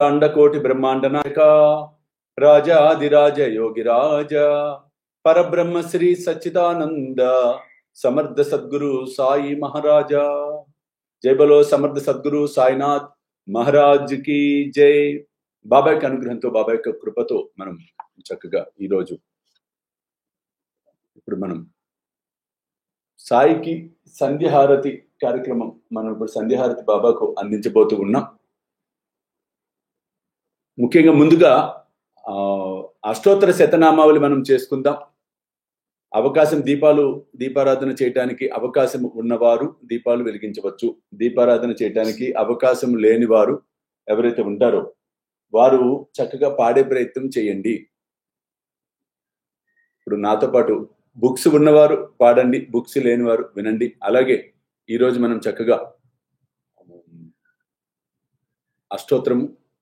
అండకోటి బ్రహ్మాండ నాయక రాజాదిరాజ యోగిరాజ పరబ్రహ్మ శ్రీ సచ్చిదానంద సమర్థ సద్గురు సాయి మహారాజా. జై బలో సమర్థ సద్గురు సాయినాథ్ మహారాజ్ కి జై. బాబా యొక్క అనుగ్రహంతో, బాబా యొక్క కృపతో మనం చక్కగా ఈరోజు ఇప్పుడు మనం సాయికి సంధ్యహారతి కార్యక్రమం, మనం ఇప్పుడు సంధ్యహారతి బాబాకు అందించబోతూ ఉన్నాం. ముఖ్యంగా ముందుగా అష్టోత్తర శతనామావళి మనం చేసుకుందాం. అవకాశం దీపారాధన చేయటానికి అవకాశం ఉన్నవారు దీపాలు వెలిగించవచ్చు. దీపారాధన చేయటానికి అవకాశం లేని వారు ఎవరైతే ఉంటారో వారు చక్కగా పాడే ప్రయత్నం చేయండి. ఇప్పుడు నాతో పాటు బుక్స్ ఉన్నవారు పాడండి, బుక్స్ లేనివారు వినండి. అలాగే ఈరోజు మనం చక్కగా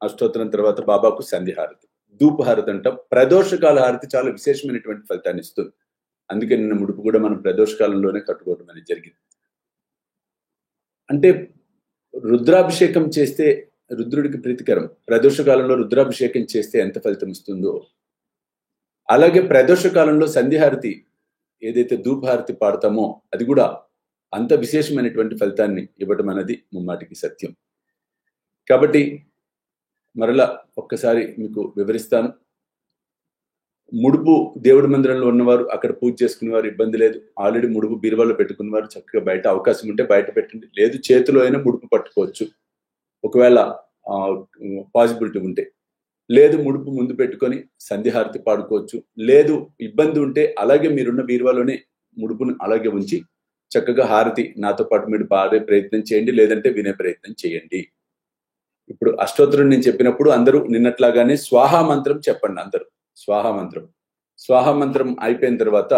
అష్టోత్తరం తర్వాత బాబాకు సంధ్యహారతి, ధూపహారతి అంటాం. ప్రదోషకాల హారతి చాలా విశేషమైనటువంటి ఫలితాన్ని ఇస్తుంది. అందుకే నిన్న ముడుపు కూడా మనం ప్రదోషకాలంలోనే కట్టుకోవడం అనేది జరిగింది. అంటే రుద్రాభిషేకం చేస్తే రుద్రుడికి ప్రీతికరం. ప్రదోషకాలంలో రుద్రాభిషేకం చేస్తే ఎంత ఫలితం ఇస్తుందో, అలాగే ప్రదోషకాలంలో సంధ్యహారతి ఏదైతే ధూపహారతి పాడతామో అది కూడా అంత విశేషమైనటువంటి ఫలితాన్ని ఇవ్వటం అనేది ముమ్మాటికి సత్యం. కాబట్టి మరలా ఒక్కసారి మీకు వివరిస్తాను. ముడుపు దేవుడి మందిరంలో ఉన్నవారు, అక్కడ పూజ చేసుకునేవారు ఇబ్బంది లేదు. ఆల్రెడీ ముడుపు బీరువాలో పెట్టుకున్నవారు చక్కగా బయట అవకాశం ఉంటే బయట పెట్టండి. లేదు చేతిలో అయినా ముడుపు పట్టుకోవచ్చు ఒకవేళ పాసిబిలిటీ ఉంటే. లేదు ముడుపు ముందు పెట్టుకొని సంధ్యహారతి పాడుకోవచ్చు. లేదు ఇబ్బంది ఉంటే అలాగే మీరున్న బీరువాలోనే ముడుపును అలాగే ఉంచి చక్కగా హారతి నాతో పాటు మీరు పాడే ప్రయత్నం చేయండి, లేదంటే వినే ప్రయత్నం చేయండి. ఇప్పుడు అష్టోత్తరం నేను చెప్పినప్పుడు అందరూ నిన్నట్లాగానే స్వాహా మంత్రం చెప్పండి. అందరూ స్వాహా మంత్రం అయిపోయిన తర్వాత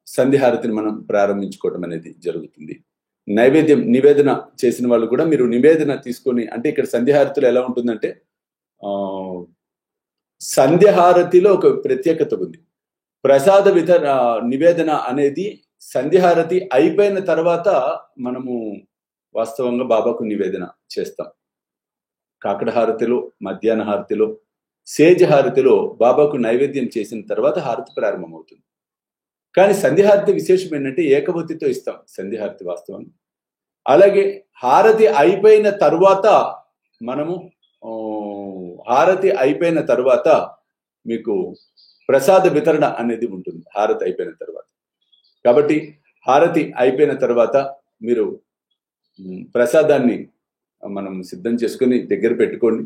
సంధ్యహారతిని మనం ప్రారంభించుకోవడం అనేది జరుగుతుంది. నివేదన చేసిన వాళ్ళు కూడా మీరు నివేదన తీసుకొని, అంటే ఇక్కడ సంధ్యహారతిలో ఎలా ఉంటుందంటే సంధ్యహారతిలో ఒక ప్రత్యేకత ఉంది. ప్రసాద నివేదన అనేది సంధ్యహారతి అయిపోయిన తర్వాత మనము వాస్తవంగా బాబాకు నివేదన చేస్తాం. కాకడ హారతిలో, మధ్యాహ్న హారతిలో, సేజ హారతిలో బాబాకు నైవేద్యం చేసిన తర్వాత హారతి ప్రారంభమవుతుంది. కానీ సంధ్యహారతి విశేషం ఏంటంటే ఏకవతితో ఇస్తాం సంధ్యహారతి వాస్తవంగా. అలాగే హారతి అయిపోయిన తర్వాత మీకు ప్రసాద వితరణ అనేది ఉంటుంది హారతి అయిపోయిన తర్వాత. కాబట్టి హారతి అయిపోయిన తర్వాత మీరు ప్రసాదాన్ని మనం సిద్ధం చేసుకుని దగ్గర పెట్టుకోండి.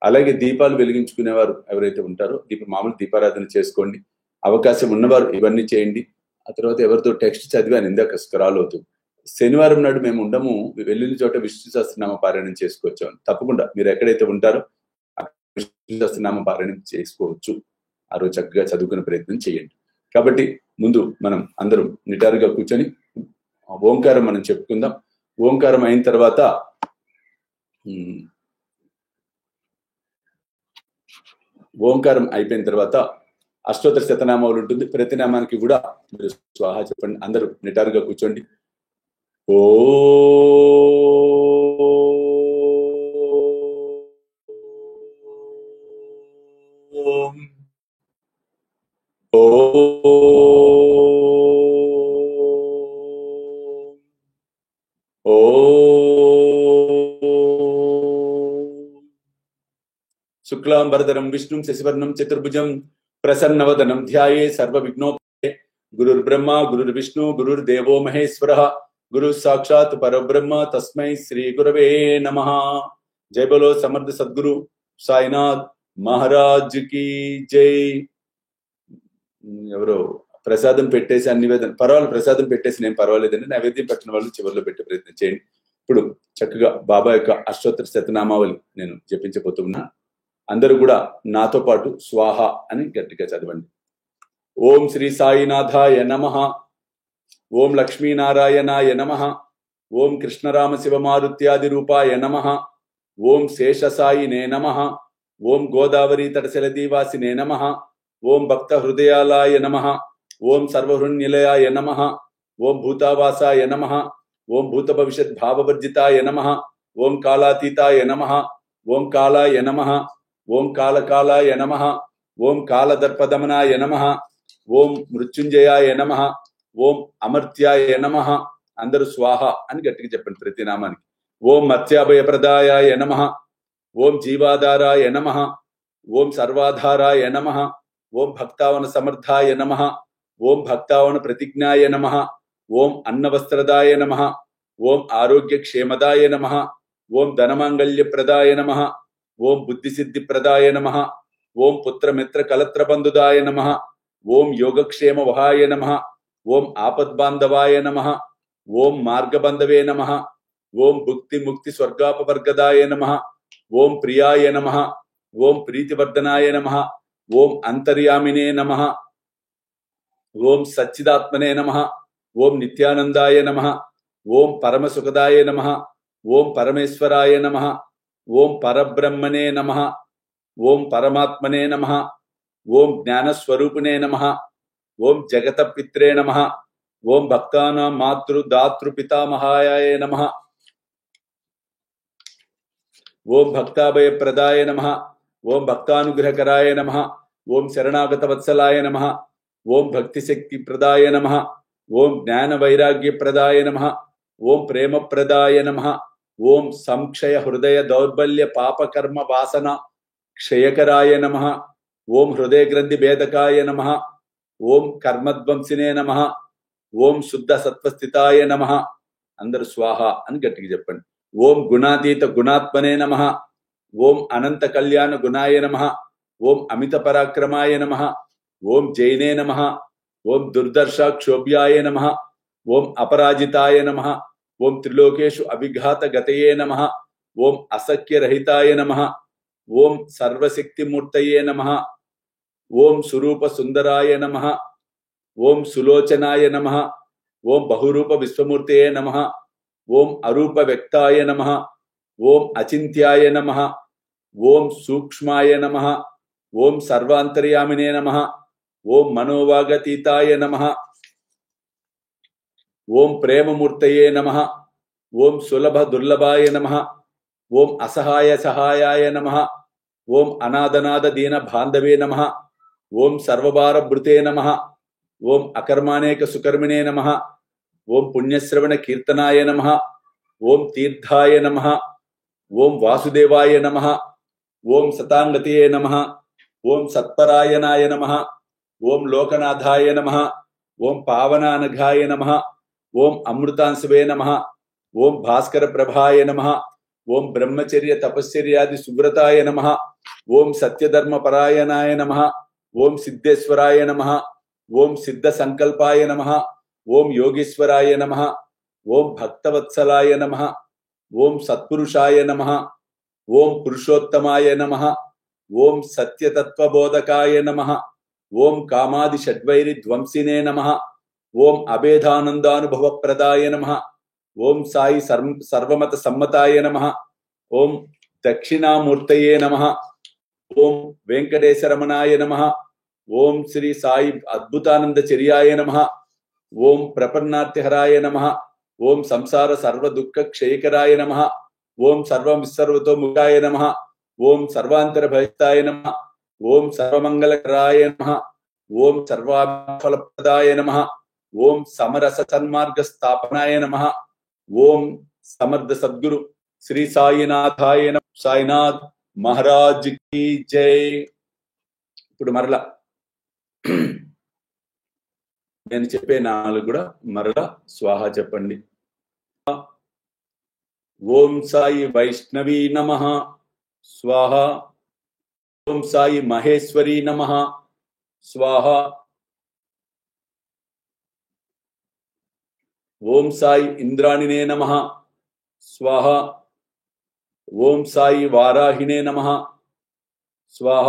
అలాగే దీపాలు వెలిగించుకునేవారు ఎవరైతే ఉంటారో మామూలు దీపారాధన చేసుకోండి. అవకాశం ఉన్నవారు ఇవన్నీ చేయండి. ఆ తర్వాత ఎవరితో టెక్స్ట్ చదివాను ఇందాక స్క్రాల్ అవుతుంది. శనివారం నాడు మేము ఉండము, వెళ్ళిన చోట విష్ణు సహస్రనామ పారాయణం చేసుకోవచ్చు. తప్పకుండా మీరు ఎక్కడైతే ఉంటారో విష్ణు సహస్రనామ పారాయణం చేసుకోవచ్చు. ఆ రోజు చక్కగా చదువుకునే ప్రయత్నం చేయండి. కాబట్టి ముందు మనం అందరం నిటారుగా కూర్చొని ఓంకారం మనం చెప్పుకుందాం. ఓంకారం అయిన తర్వాత ఓంకారం అయిపోయిన తర్వాత అష్టోత్తర శతనామాలు ఉంటుంది. ప్రతి నామానికి కూడా మీరు స్వాహా చెప్పండి. అందరూ నిటారుగా కూర్చోండి. శుక్లాంబరధరం విష్ణుం శశివర్ణం చతుర్భుజం ప్రసన్నవదనం ధ్యాయే సర్వ విఘ్నోపే. గురుర్బ్రహ్మ గురుర్విష్ణు గురుర్దేవో మహేశ్వరః గురు సాక్షాత్ పరబ్రహ్మ తస్మై శ్రీ గురవే నమః. జై బలో సమర్థ సద్గురు సాయినాథ్ మహారాజ్ కి జై. ఎవరో ప్రసాదం పెట్టేసి నివేదన పర్వాలేదు, ప్రసాదం పెట్టేసి నేను పర్వాలేదండి, నైవేద్యం పెట్టిన వాళ్ళు చివరిలో పెట్టే ప్రయత్నం చేయండి. ఇప్పుడు చక్కగా బాబా యొక్క అష్టోత్తర శతనామావళి నేను జపించబోతున్నా. అందరూ కూడా నాతో పాటు స్వాహ అని గట్టిగా చదవండి. ఓం శ్రీ సాయినాథాయ నమః. ఓం లక్ష్మీనారాయణాయ నమః. ఓం కృష్ణరామ శివమారుత్యాది రూపాయ నమః. ఓం శేషసాయినే నమః. ఓం గోదావరి తటశలదీవాసినే నమః. ఓం భక్త హృదయాలాయ నమః. ఓం సర్వహృన్నిలయాయ నమః. ఓం భూతావాసాయ నమః. ఓం భూత భవిష్యత్ భావవర్జితాయ నమః. ఓం కాలాతీతాయ నమః, ఓం కాలాయ నమః, ఓం కాలకాలాయ నమః, ఓం కాలదర్పదమనాయ నమః, ఓం మృత్యుంజయాయ నమః, ఓం అమర్త్యాయ నమః. అందరూ స్వాహ అని గట్టిగా చెప్పండి ప్రతి నామానికి. ఓం మత్స్యాభయప్రదాయాయ నమః, ఓం జీవాధారాయ నమః, ఓం సర్వాధారాయ నమః, ఓం భక్తావన సమర్థాయ నమః, ఓం భక్తావన ప్రతిజ్ఞాయ నమః, ఓం అన్నవస్త్రదాయ నమః, ఓం ఆరోగ్యక్షేమదాయ నమః, ఓం ధనమాంగళ్యప్రదాయ నమః, ఓం బుద్ధిసిద్ధిప్రదాయ నమః, ఓం పుత్రమిత్రకలత్రబంధుదాయ నమః, ఓం యోగక్షేమవహాయ నమః, ఓం ఆపద్బాంధవాయ నమః, ఓం మార్గబంధవే నమః, ఓం భుక్తి ముక్తి స్వర్గాపవర్గదాయ నమః, ఓం ప్రియాయ నమః, ఓం ప్రీతివర్ధనాయ నమః, ఓం అంతర్యామినే నమః, ఓం సచ్చిదాత్మనే నమః, ఓం నిత్యానందాయ నమః, ఓం పరమసుఖదాయ నమః, ఓం పరమేశ్వరాయ నమః, ఓం పరబ్రహ్మణే నమః, ఓం పరమాత్మనే నమః, ఓం జ్ఞానస్వరూపిణే నమః, ఓం జగతపిత్రే నమః, ఓం భక్తానాం మాతృ దాతృ పితామహాయ నమః, ఓం భక్తాభయప్రదాయ నమః, ఓం భక్తానుగ్రహకరాయ నమః, ఓం శరణాగతవత్సలాయ నమః, ఓం భక్తిశక్తిప్రదాయ నమః, ఓం జ్ఞానవైరాగ్యప్రదాయ నమః, ఓం ప్రేమప్రదాయ నమః, ఓం సంక్షయ హృదయ దౌర్బల్య పాపకర్మ వాసన క్షయకరాయ నమః, ఓం హృదయ గ్రంథి భేదకాయ నమః, ఓం కర్మధ్వంసినే నమః, ఓం శుద్ధ సత్వస్థితాయ నమః. అందరూ స్వాహ అని గట్టిగా చెప్పండి. ఓం గుణాతీత గుణాత్మనే నమః, ఓం అనంత కళ్యాణ గుణాయ నమః, ఓం అమిత పరాక్రమాయ నమః, ఓం జైనే నమః, ఓం దుర్దర్శ క్షోభ్యాయ నమః, ఓం అపరాజితాయ నమః, ఓం త్రిలోకేషు అవిఘాత గతయే నమః, ఓం అసఖ్యరహితాయ నమః, ఓం సర్వశక్తిమూర్తయే నమః, ఓం స్వరూప సుందరాయ నమః, ఓం సులోచనాయ నమః, ఓం బహురూప విశ్వమూర్తయే నమః, ఓం అరూప వ్యక్తాయ నమః, ఓం అచింత్యాయ నమః, ఓం సూక్ష్మాయ నమః, ఓం సర్వాంతర్యామినే నమః, ఓం మనోవాగతీతాయ నమః, ఓం ప్రేమమూర్తయే నమః, ఓం సులభ దుర్లభాయ నమః, ఓం అసహాయ సహాయాయ నమః, ఓం అనాథనాథ దీన బాంధవే నమః, ఓం సర్వభారభృతే నమః, ఓం అకర్మానేక సుకర్మిణే నమః, ఓం పుణ్యశ్రవణ కీర్తనాయ నమః, ఓం తీర్థాయ నమః, ఓం వాసుదేవాయ నమః, ఓం సతాంగతయే నమః, ఓం సత్పరాయణాయ నమః, ఓం లోకనాథాయ నమః, ఓం పావనానఘాయ నమః, ఓం అమృతాంశవే నమః, ఓం భాస్కర ప్రభాయ నమః, ఓం బ్రహ్మచర్య తపశ్చర్యాది సువ్రతాయ నమః, ఓం సత్యధర్మ పరాయణాయ నమః, ఓం సిద్ధేశ్వరాయ నమః, ఓం సిద్ధ సంకల్పాయ నమః, ఓం యోగేశ్వరాయ నమః, ఓం భక్తవత్సలాయ నమః, ఓం సత్పురుషాయ నమః, ఓం పురుషోత్తమాయ నమః, ఓం సత్యతత్వబోధకాయ నమః, ఓం కామాది షడ్వైరి ధ్వంసినే నమః, ఓం అభేదానందానుభవప్రదాయ నమః, ఓం సాయి సర్వమత సమ్మతాయ నమః, ఓం దక్షిణామూర్తయే నమః, ఓం వెంకటేశరమణాయ నమః, ఓం శ్రీ సాయి అద్భుతానందచర్యాయ నమః, ఓం ప్రపన్నార్తిహరాయ నమః, ఓం సంసార సర్వ దుఃఖ క్షయకరాయ నమః, ఓం సర్వం విసర్వతో ముఖాయ నమః, ఓం సర్వాంతర భయస్తాయ నమః, ఓం సర్వమంగళకరాయ నమః, ఓం సర్వాఫలప్రదాయ నమః, ఓం సమరస సన్మార్గ స్థాపనాయ నమః, ఓం సమర్థ సద్గురు శ్రీ సాయినాథాయ నమః. సాయినాథ్ మహారాజ్ కి జై. ఇప్పుడు మరలా నేను చెప్పే నాలుగు కూడా మరలా స్వాహ చెప్పండి. ఓం సాయి వైష్ణవీ నమః స్వాహ, ఓం సాయి మహేశ్వరీ నమః స్వాహ, ఓం సాయి ఇంద్రాణినే నమః స్వాహ, ఓం సాయి వారాహినే నమః స్వాహ,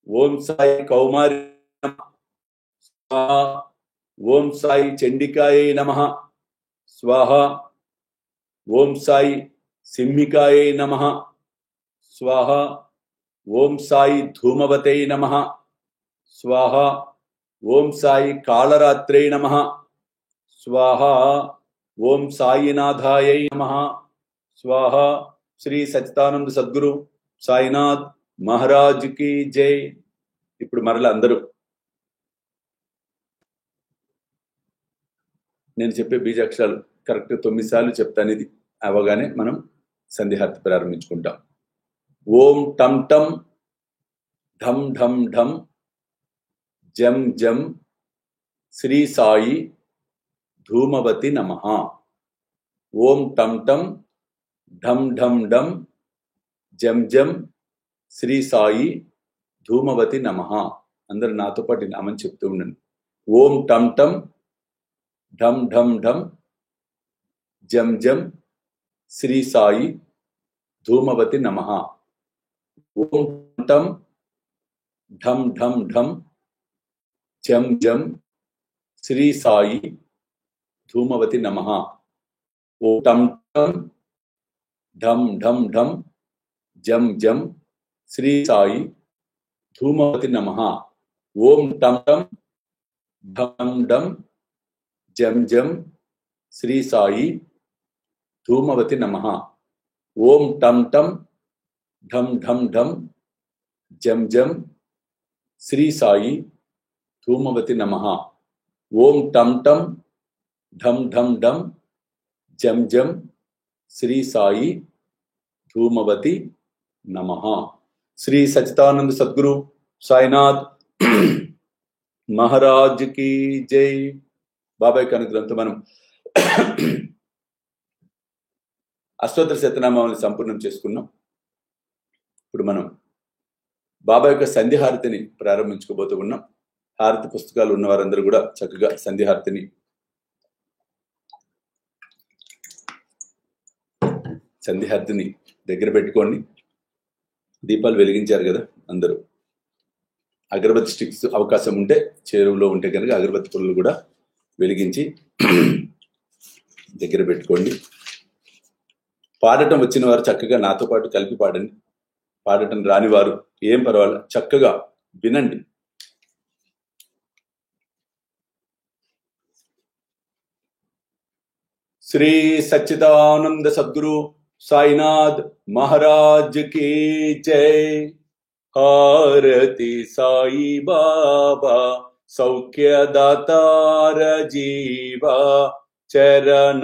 ఓం సాయి కౌమారి నమః స్వాహ, ఓం సాయి చండికాయై నమః స్వాహ, ఓం సాయి సింహికాయై నమః స్వాహ, ఓం సాయి ధూమవతై నమః స్వాహ, ఓం సాయి కాళరాత్రై నమః స్వాహ, ఓం సాయినాథాయై నమః స్వాహ. శ్రీ సచ్చిదానంద సద్గురు సాయినాథ్ మహారాజ్ కి జై. ఇప్పుడు మరలా అందరూ నేను చెప్పే బీజాక్షరాలు కరెక్ట్ 9 సార్లు చెప్తాను. ఇది అవగానే మనం సంధ్యాహారతి ప్రారంభించుకుంటాం. ఓం టం టం ఢం ఢం ఢం జం జం శ్రీ సాయి ధూమవతి నమః. ఓం టం టం ఢం ఢం ఢం జం జం శ్రీ సాయి ధూమవతి నమః. అందరూ నాతో పాటు నామని చెప్తూ ఉండండి. ఓం టం టం ఢం ఢం ఢం జం జం శ్రీ సాయి ధూమవతి నమః. ఓం టం ఢం ఢం ఢం జం జం శ్రీ సాయి ధూమవతి నమః. ఓం టం టం ఢం ఢం ఢం జం జం శ్రీ సాయి ధూమవతి నమః. ఓం టం టం ఢం ఢం జం జం శ్రీ సాయి ధూమవతి నమః. ఓం టం టం ఢం ఢం ఢం జం జం శ్రీ సాయి ధూమవతి నమః. ఓం టం టం ఢం ఢం ఢం జం జం శ్రీ సాయి ధూమవతి నమః. శ్రీ సచ్చిదానంద సద్గురు సాయినాథ్ మహారాజ్ కి జై. బాబాయ్ అనుగ్రహంతో మనం అష్టోత్తర శతనామావళిని సంపూర్ణం చేసుకున్నాం. ఇప్పుడు మనం బాబా యొక్క సంధ్యాహారతిని ప్రారంభించుకోబోతూ ఉన్నాం. హారతి పుస్తకాలు ఉన్న వారందరూ కూడా చక్కగా సంధ్యాహారతిని దగ్గర పెట్టుకోండి. దీపాలు వెలిగించారు కదా అందరూ. అగరబత్తి స్టిక్స్ అవకాశం ఉంటే చేరువలో ఉంటే కనుక అగరబత్తి పుల్లలు కూడా వెలిగించి దగ్గర పెట్టుకోండి. పాడటం వచ్చిన వారు చక్కగా నాతో పాటు కలిపి పాడండి. పాడటం రాని వారు ఏం పర్వాలేదు, చక్కగా వినండి. శ్రీ సచ్చిదానంద సద్గురు సాయినాథ్ మహారాజ్ కి జై. హారతి సాయి బాబా సౌఖ్యదాతార జీవా చరణారచతాలి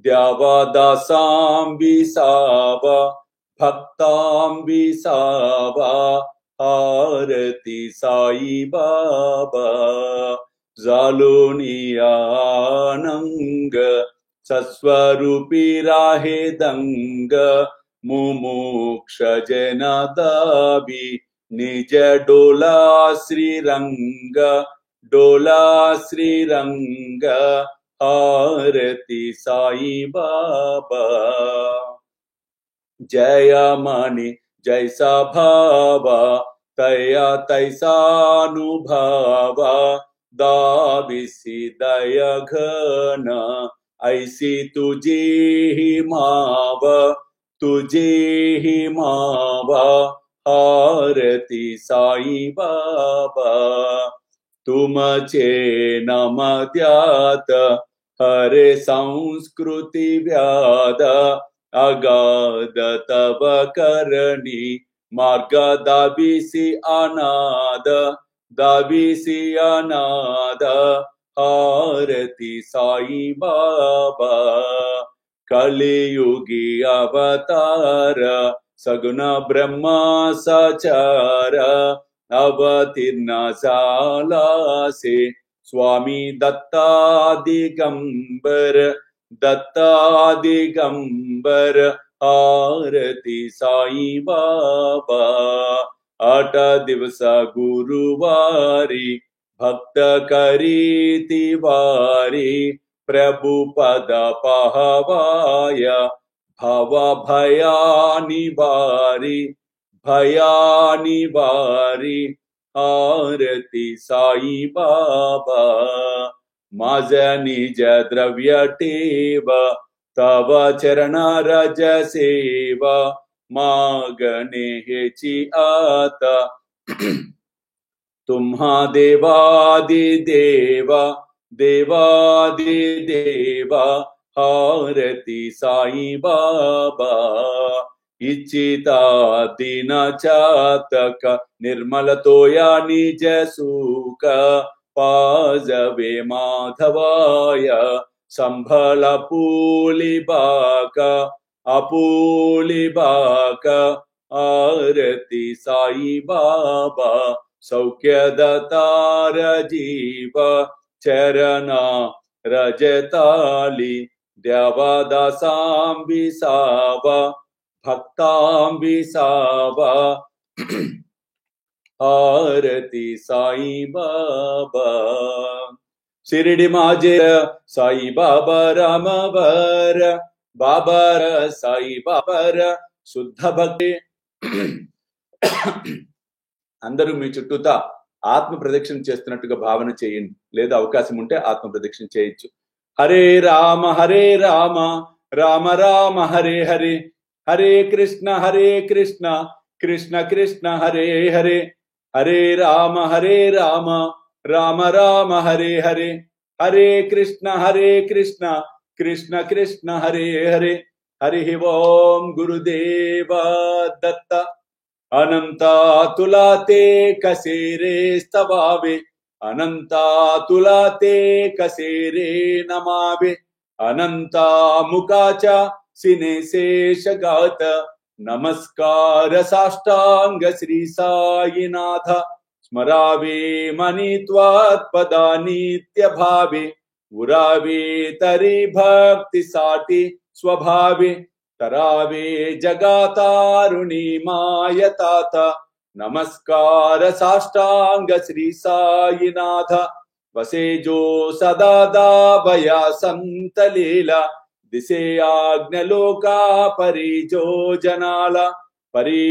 ద్యావాదాసాంబిసావ భక్తాంబిసావ. హారతి సాయి బాబా జాలోనియానంగ సస్వరూపి రాహేదంగ ముముక్ష జనదాబి నిజ డోలా శ్రీరంగ డోలా శ్రీరంగ. హారతి సాయి బాబా జయమణి జైసా భావ తయా తైసానుభావ దావిసి దయ ఘన ఐసి తుజే హి మావ తుజే హి మావ. హారతి సాయి బాబా तुमचे नमद्यात हरे संस्कृति व्याद अगाध तव करणी मार्ग दाबिसी अनाद दाबिसी अनाद. हारति साई बाबा कलियुगी अवतार सगुण ब्रह्मा सचार अवतीर्ण झाला से स्वामी दत्ता दिगंबर दत्ता दिगंबर. हारति साई बाबा 8 दिवस गुरुवारी भक्त करीति वारी प्रभु पद पहवाय भव भया निवारी भया निवारी. हारति साई बाबा माझ निज द्रव्य टेव तव चरण रज सेवा मागणे हेची आता तुम्हा देवादि देवा देवादि देवा. హారతి సాయి బాబా ఇచ్చితా దిన చాతక నిర్మలతోయా నిజ సుఖ పాజవే మాధవాయ సంభల పూలిబాక అపూలిబాక ఆరతి సాయి బాబా సౌఖ్యదతార జీవ చరణ రజతాలి దేవదాసాంబి సావ భక్తాంబి సావ హారతి సాయి బాబా షిరిడి మాజే సాయి బాబా రామవర బాబర సాయి బాబర శుద్ధ భక్తి. అందరూ మీ చుట్టూతా ఆత్మ ప్రదక్షిణ చేస్తున్నట్టుగా భావన చేయండి, లేదా అవకాశం ఉంటే ఆత్మ ప్రదక్షిణ చేయొచ్చు. హరే రామ రామ రామ హరే హరే, హరే కృష్ణ కృష్ణ కృష్ణ హరే హరే, హరే రామ రామ రామ హరే హరే, హరే కృష్ణ కృష్ణ కృష్ణ హరే హరే. హరి ఓం గురుదేవ దత్త. అనంతా తులాతే కసేరే స్తవావే, అనంతా తులాతే కసేరే నమావే, అనంతా ముఖాచ సినే శేషగాత నమస్కార సాష్టాంగ శ్రీ సాయినాథ. స్మరావే మణిత్వాత్పదా నిత్య భావే, ఉరావే తరి భక్తి సాటి స్వభావే, తరావే జగతారుణి మాయతాత. నమస్కార సాష్టాంగ శ్రీ సాయినాథ. వసే జో సదా దాభయా సంతలీల, దిశే ఆజ్ఞలోకా పరిజో జనాల. పరి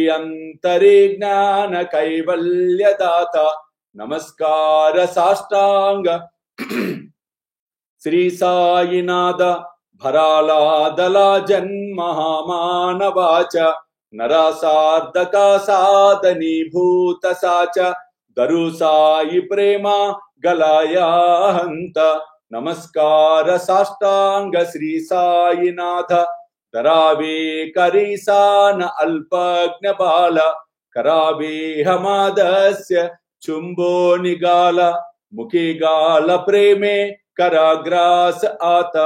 జ్ఞాన కైవల్యదాత. నమస్కార సాష్టాంగ శ్రీ సాయినాథ. భరాలాదలా జన్మహామానవాచ, నరాసార్ధకా సాధనీభూత సాచ. దరు సాయి ప్రేమ గలాయాంత. నమస్కార సాష్టాంగ శ్రీ సాయినాథ. ధరావే కరీసాన అల్పజ్ఞ బాల, కరావే హమాదస్య చుంబో నిగాల. ముఖి గాల ప్రేమే కరాగ్రాస ఆత.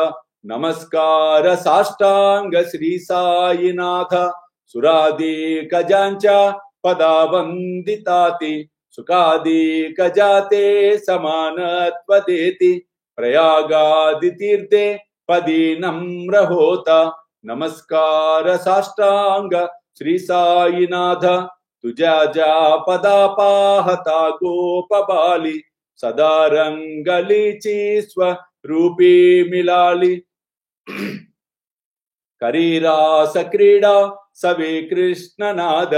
నమస్కార సాష్టాంగ శ్రీ సాయినాథ. సురాది కజాంచ పదావందితాతి, సుఖాది కజాతే సమానత్వదేతి. ప్రయాగాది తీర్థే పది నమ్రహోత. నమస్కార సాష్టాంగ శ్రీ సాయినాథ. తుజా పదాపాహత గోపబాలి, సదా రంగలిచి స్వరూపీ మిలాలి. కరీరాస క్రీడా సవే కృష్ణనాద.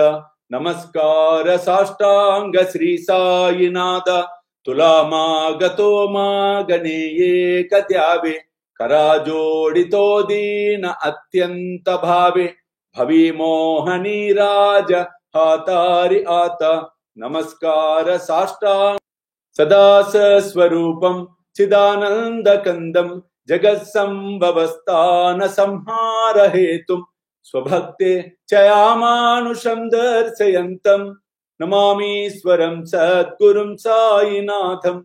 నమస్కార సాష్టాంగ శ్రీ సాయినాథ. తులామాగతో మా గణేయేక త్యావే, కరాజోడితో దీన అత్యంత భావే. భవి మోహని రాజ హాతారి ఆత. నమస్కార సాష్టాంగ సదా స్వరూపం చిదానంద కందం. జగత్సంభవస్థాన సంహార హేతుం, స్వభక్తే చయామానుషం దర్శయంతం. నమామీశ్వరం సద్గురుం సాయినాథం.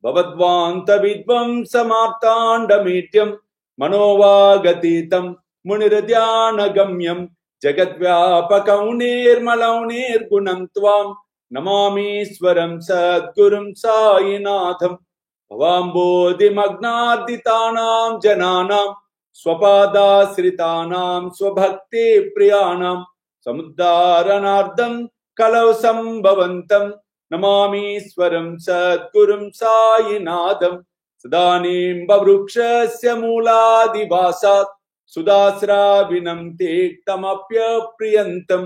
భవద్వాంత విద్వంసమార్తాండమీట్యం, మనోవాగతీతం మునిర్ధ్యానగమ్యం. జగద్వ్యాపకం నిర్మలం నిర్గుణం త్వాం. నమామీశ్వరం సద్గురుం సాయినాథం. భవాంబోధిమగ్నార్దితానాం జనానాం, స్వపాదాశ్రితానాం స్వభక్తి ప్రియాణం. సముద్ధారణార్థం కలౌ సంభవంతం. నమామీశ్వరం సద్గురుం సాయినాథం. సదానింబవృక్షస్య మూలాదివాసాత్, సుదాస్రావినం తీక్తమప్యప్రియంతం.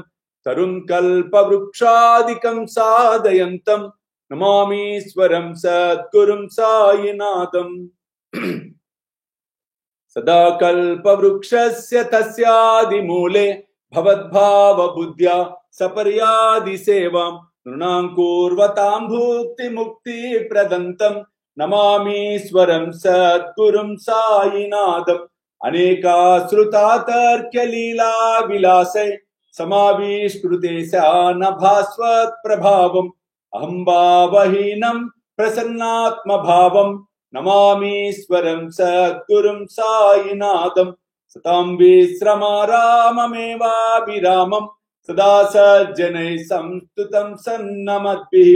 తరుం కల్పవృక్షాదికం సాధయంతం. నమామీశ్వరం సద్గురుం సాయినాథం. సదా కల్పవృక్షస్య తస్యాదిమూలే, భవద్భావ బుద్ధ్యా సపర్యాది సేవాం. నృణాం కూర్వతాం భుక్తి ముక్తి ప్రదంతం. నమామీశ్వరం సద్గురుం సాయినాథం. अनेकाश्रुतातर्क्य लीला विलासे समाविष्कृते न भास्वत् प्रभावम् अहं भावहीनं प्रसन्नात्म भावं नमामीश्वरं सद्गुरुं साईनाथं सतां विश्रमाराममेवाभिरामं सदा सज्जनैः संस्तुतं सन्नमद्भिः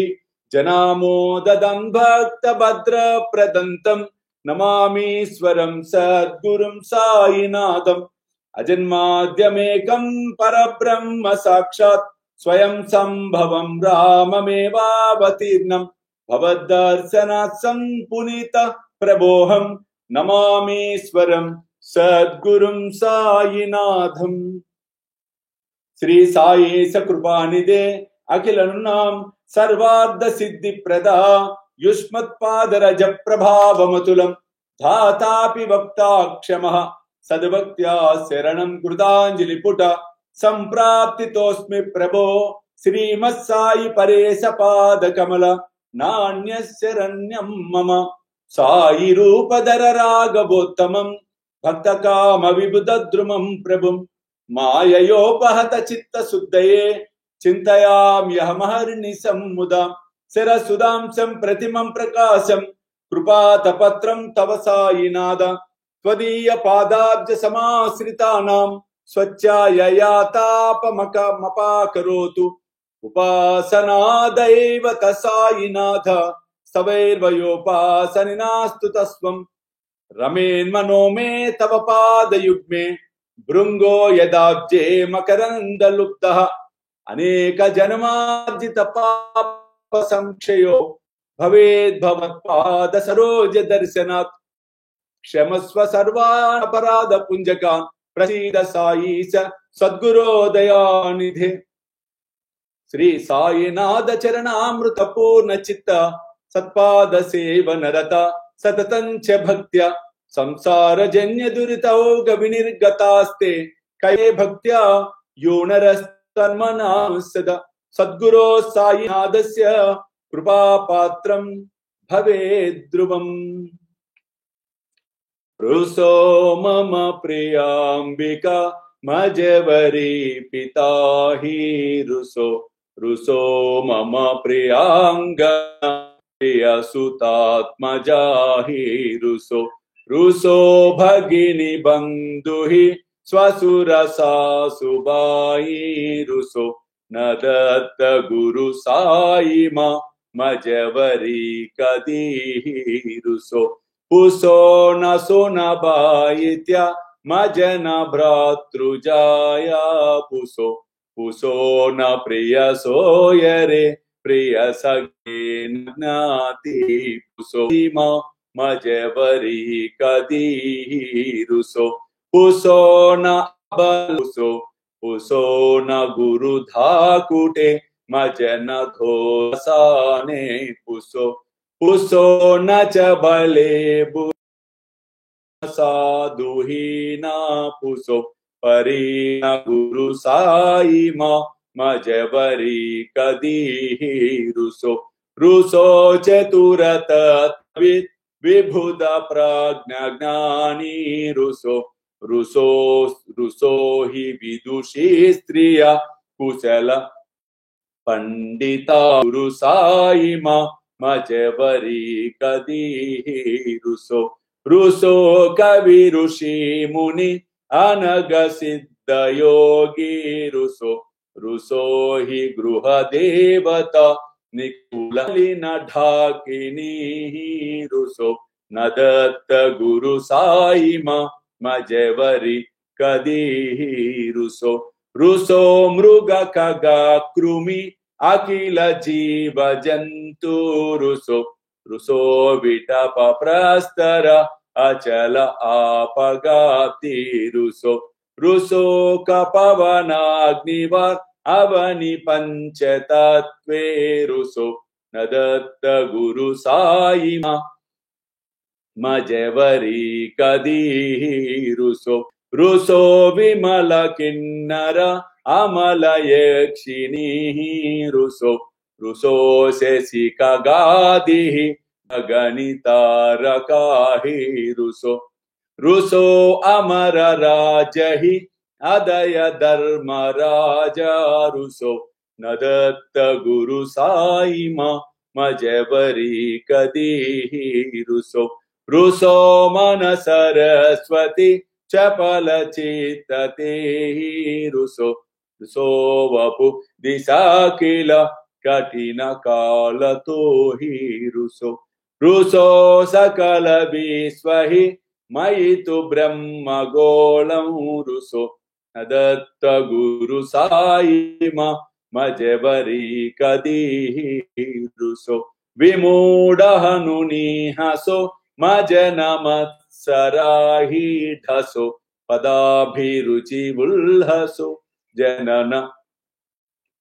जनामोददं भक्तभद्रप्रदन्तं नमामीश्वरं सद्गुरुं साईनाथम् अजन्माद्यमेकं परब्रह्म साक्षात् स्वयं संभवं राममेवावतीर्णं भवद्दर्शनात् सम्पुनीतः प्रभोहं नमामीश्वरं सद्गुरुं साईनाथम्। श्री साई सकृपानिधे अखिलनुनां सर्वार्थ सिद्धि प्रदा युष्मत्पादरज प्रभावमतुलं धातापि वक्ता क्षमः सद्भक्त्या शरणं कृताञ्जलिपुट सम्प्राप्तितोऽस्मि प्रभो श्रीमत्साई परेश पादकमल नान्यशरण्यं मम साई रूपधर राघवोत्तमं भक्तकाम विबुधद्रुमं प्रभुं माययोपहत चित्तशुद्धये चिन्तयाम्यहमहर्निशं मुदा शिरसुधांसं प्रतिमं प्रकाशं कृपातपत्रं तव साईनाथ त्वदीय पादाब्ज समाश्रितानां स्वच्छाययातापमपाकरोतु उपासनादैव साईनाथ स्तवैर्वयोपासनिनास्तु तस्वं रमेन्मनो मे तव पादयुग्मे भृंगो यदाब्जे मकरन्दलुप्तः अनेक जन्मार्जित पाप संक्षयो भवेद् भवत्पाद सरोज दर्शनात् क्षमस्व सर्वान् अपराध पुंजकान् प्रसीद साईश सद्गुरो दयानिधे। श्री साईनाथ चरणामृत पूर्ण चित्त सत्पाद सेवन रता सततं च भक्त्या संसार जन्य दुरितौघ विनिर्गतास्ते कये भक्त्या योनरस्तन्मना सदा सद्गुरो साईनाथस्य कृपापात्रं भवेद् ध्रुवम्। रुसो मम प्रियाम्बिका मजवरी पिता हि रुसो रुसो मम प्रियांगा प्रियसुतात्मजा हि रुसो रुसो भगिनी बंधु हि स्वसुरसासुबाई रुसो न दत्त गुरु साई मजवरी कदी रुसो पुसो न सोनबायित्या मजन भ्रातृजाया पुसो पुसो न प्रिय सोयरे प्रिय सखे ज्ञाति पुसो मजवरी कदी रुसो पुसो न बलुसो पुसो न गुरु धाकुटे मजन धोसाने पुसो पुसो न च बले साधुहीना पुसो परी न गुरु साई मजवरी कदी रुसो रुसो चतुरतत्वित् विभुद प्रज्ञानी रुसो रुसो रुसो हि विदुषी स्त्रिया कुशल पंडिता गुरु साई मजवरी कदी रुसो रुसो कवि ऋषि मुनि अनग सिद्ध योगी रुसो रुसो हि गृह देवता निकुलिन ढाकिनी रुसो न दत्त गुरु साई मजवरी कदी रुसो रुसो मृग खगा कृमि अखिल जीव जंतु रुसो रुसो विटप प्रस्तर अचल आपगाति रुसो रुसो कपवनाग्निवर अवनि पंचतत्वे रुसो न दत्त गुरु साई मजवरी कदी रुसो रुसो विमल किन्नर अमल यक्षिणी रुसो रुसो शशिका गादी गणितारकाहि रुसो रुसो अमर राजहि अदय धर्म राजा रुसो न दत्त गुरु साईमा मजबरी कदी रुसो रुसो मन सरस्वती चपल चित्तते रुसो रुसो वपु दिशा किल कठिन काल तो ही रुसो रुसो सकल विश्व ही मयि तु ब्रह्म गोलं रुसो दत्त गुरु साई मजबरी कदी रुसो विमूढ़ हनुनी हसो मजन मत्सराही ढसो पदाभिरुचि उल्हसो जनन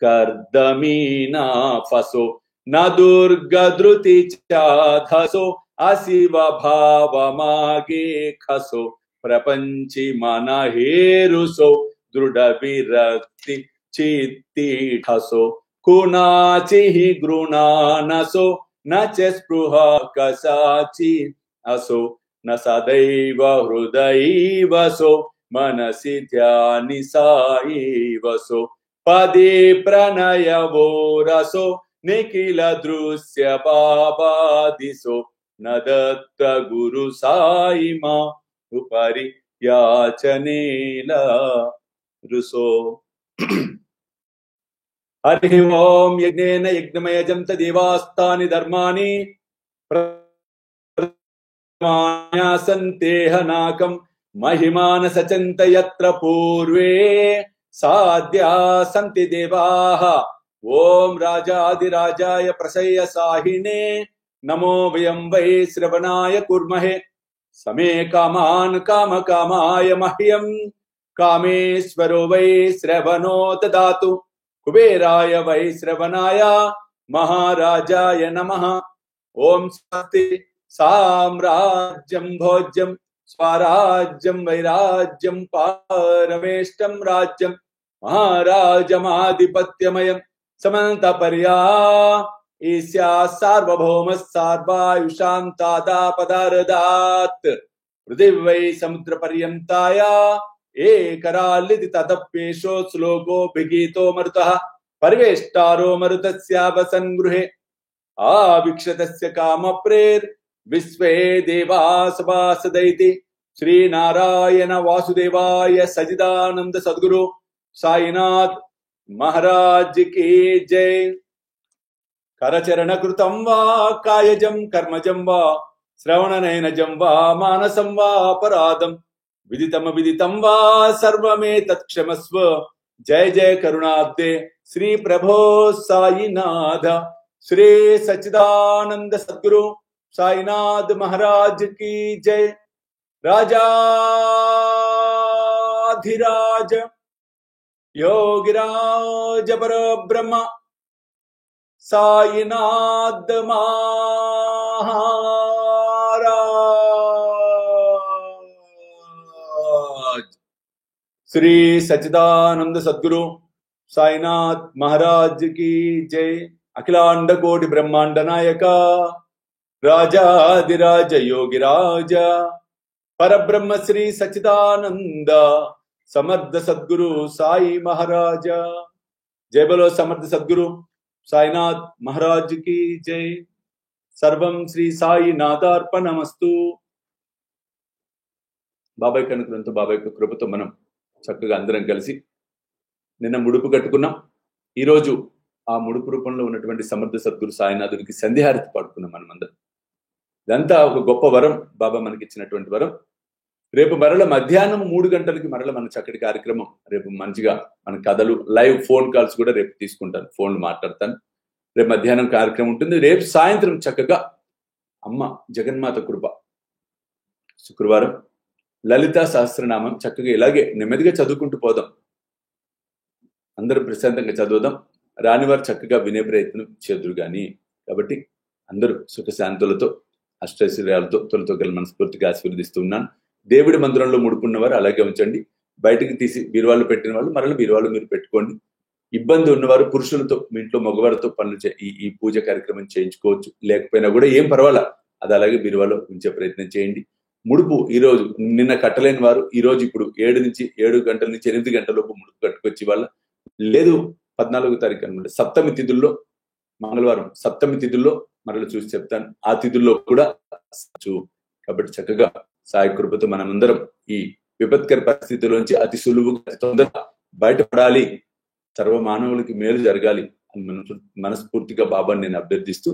कर्दमीना फसो न दुर्गद्रुति चाधसो अशिव भाव मागे खसो प्रपंची मन हेरुसो दृढ़ विरक्ति चित्ती ठसो कुनाचि ही गृणानसो न च स्पृह कसाचि असो न सदैव हृदय वसो मनसि ध्यानि साई वसो पदे प्रणय वो रसो निखिल दृश्य बाबा दिसो न दत्त गुरु साई मा उपरि याचनेला रुसो हरि ओम यज्ञेन यज्ञमयजन्त देवास्तानि धर्माणि संतेहनाकं महिमान सचन्त यत्र पूर्वे साध्या सन्ति देवाः ओम राजाधिराजाय प्रसय्य साहिने नमो वयं वै श्रवणाय कुर्महे समे कामान् काम कामाय मह्यं कामेश्वरो वै श्रवणो ददातु कुबेराय वै श्रवणाय महाराजाय नमः ओम स्वस्ति साम्राज्यं भोज्यं स्वराज्यं वैराज्यं पारमेष्टं राज्यं महाराजमाधिपत्यमयं समन्तपर्या ईस्या सार्वभौम सार्वायुषां तादापदारदात् पृथिव्यै समुद्रपर्यन्ताया एकरालिति तदप्येषो श्लोको भिगीतो मरुतः परिवेष्टारो मरुतस्यावसन् गृहे आवीक्षतस्य कामप्रेर् विश्वे देवा सभासदैति श्री नारायण वासुदेवाय सच्चिदानंद सद्गुरु साईनाथ महाराज की जय। करचरण कृतं वा कायजं कर्मजं वा श्रवणनयनजं वा मानसं वा अपराधं विदितं वा सर्वमेतत् क्षमस्व। जय जय करुणाब्दे श्री प्रभो साईनाथ श्री सच्चिदानंद सद्गुरु साईनाथ महाराज की जय। राजाधिराज योगिराज परब्रह्म साईनाथ महाराज श्री सच्चिदानंद सद्गुरु साईनाथ महाराज की जय। अखिलांड कोटि ब्रह्मांड नायक राजाधिराज योगिराज परब्रह्म श्री सच्चिदानंद समर्थ सद्गुरु साई महाराज। जय बोलो समर्थ सद्गुरु साईनाथ महाराज की जय। सर्वं श्री साई नाथार्पणमस्तु। బాబాయ్ కనుకరంతో బాబాయ్ కృపతో మనం చక్కగా అందరం కలిసి నిన్న ముడుపు కట్టుకున్నాం. ఈరోజు ఆ ముడుపు రూపంలో ఉన్నటువంటి సమర్థ సద్గురు సాయినాథుడికి సంధ్యాహారతి పాడుకున్నాం మనమందరం. ఇదంతా ఒక గొప్ప వరం, బాబా మనకి ఇచ్చినటువంటి వరం. రేపు మరల మధ్యాహ్నం 3 గంటలకి మరల మన చక్కటి కార్యక్రమం. రేపు మంచిగా మన కథలు లైవ్ ఫోన్ కాల్స్ కూడా రేపు తీసుకుంటాను, ఫోన్లు మాట్లాడతాను. రేపు మధ్యాహ్నం కార్యక్రమం ఉంటుంది. రేపు సాయంత్రం చక్కగా అమ్మ జగన్మాత కృప శుక్రవారం లలితా సహస్రనామం చక్కగా ఇలాగే నెమ్మదిగా చదువుకుంటూ పోదాం. అందరూ ప్రశాంతంగా చదువుదాం. రానివారు చక్కగా వినే ప్రయత్నం చేదురు కానీ. కాబట్టి అందరూ సుఖశాంతులతో అష్టైశ్వర్యాలతో తొలతొగలు మనస్ఫూర్తిగా ఆశీర్వదిస్తూ ఉన్నాను. దేవుడి మందిరంలో ముడుకున్నవారు అలాగే ఉంచండి. బయటకు తీసి బీరువాళ్ళు పెట్టిన వాళ్ళు మరల బీరువాళ్ళు మీరు పెట్టుకోండి. ఇబ్బంది ఉన్నవారు పురుషులతో మీ ఇంట్లో మగవారితో పనులు ఈ పూజ కార్యక్రమం చేయించుకోవచ్చు. లేకపోయినా కూడా ఏం పర్వాలా, అది అలాగే బీరువాలో ఉంచే ప్రయత్నం చేయండి. ముడుపు ఈ రోజు నిన్న కట్టలేని వారు ఈ రోజు ఇప్పుడు 7 గంటల నుంచి 8 గంటల లోపు ముడుపు కట్టుకొచ్చి వాళ్ళ లేదు 14వ తారీఖు అనమాట సప్తమి తిథుల్లో మంగళవారం సప్తమి తిథుల్లో మరలా చూసి చెప్తాను ఆ తిథుల్లో కూడా కాబట్టి చక్కగా సాయి కృపతో మనమందరం ఈ విపత్కర పరిస్థితుల్లోంచి అతి సులువుగా అతి తొందరగా బయటపడాలి సర్వ మానవులకి మేలు జరగాలి అని మనస్ఫూర్తిగా బాబాని నేను అభ్యర్థిస్తూ